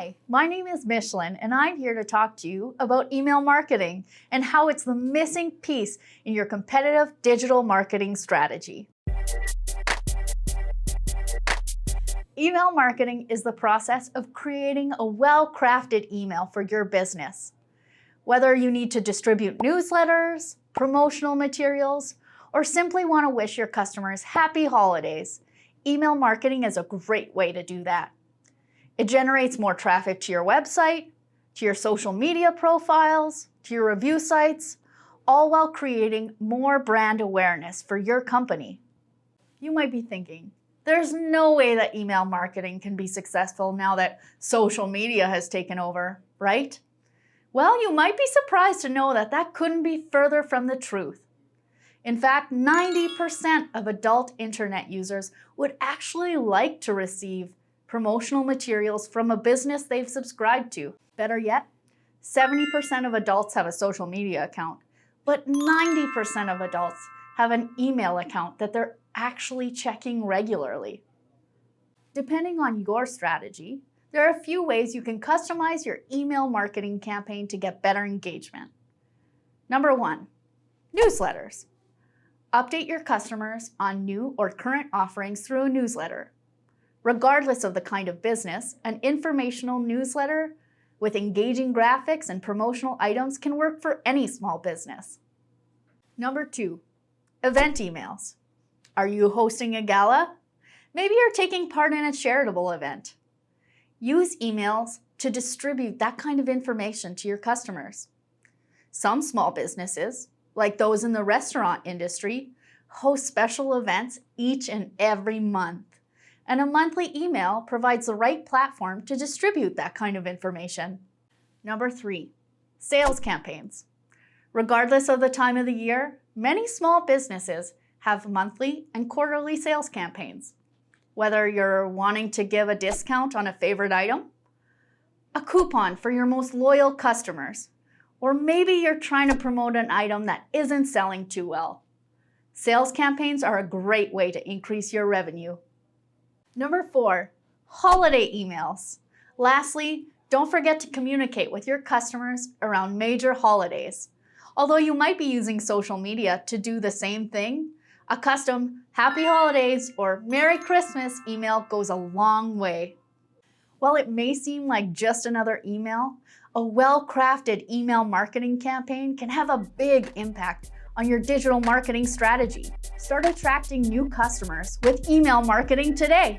Hi, my name is Michelin, and I'm here to talk to you about email marketing and how it's the missing piece in your competitive digital marketing strategy. Email marketing is the process of creating a well-crafted email for your business. Whether you need to distribute newsletters, promotional materials, or simply want to wish your customers happy holidays, email marketing is a great way to do that. It generates more traffic to your website, to your social media profiles, to your review sites, all while creating more brand awareness for your company. You might be thinking, there's no way that email marketing can be successful now that social media has taken over, right? Well, you might be surprised to know that that couldn't be further from the truth. In fact, 90% of adult internet users would actually like to receive promotional materials from a business they've subscribed to. Better yet, 70% of adults have a social media account, but 90% of adults have an email account that they're actually checking regularly. Depending on your strategy, there are a few ways you can customize your email marketing campaign to get better engagement. Number 1, newsletters. Update your customers on new or current offerings through a newsletter. Regardless of the kind of business, an informational newsletter with engaging graphics and promotional items can work for any small business. Number 2, event emails. Are you hosting a gala? Maybe you're taking part in a charitable event. Use emails to distribute that kind of information to your customers. Some small businesses, like those in the restaurant industry, host special events each and every month. And a monthly email provides the right platform to distribute that kind of information. Number 3, sales campaigns. Regardless of the time of the year, many small businesses have monthly and quarterly sales campaigns. Whether you're wanting to give a discount on a favorite item, a coupon for your most loyal customers, or maybe you're trying to promote an item that isn't selling too well. Sales campaigns are a great way to increase your revenue. Number 4, holiday emails. Lastly, don't forget to communicate with your customers around major holidays. Although you might be using social media to do the same thing, a custom Happy Holidays or Merry Christmas email goes a long way. While it may seem like just another email, a well-crafted email marketing campaign can have a big impact on your digital marketing strategy. Start attracting new customers with email marketing today.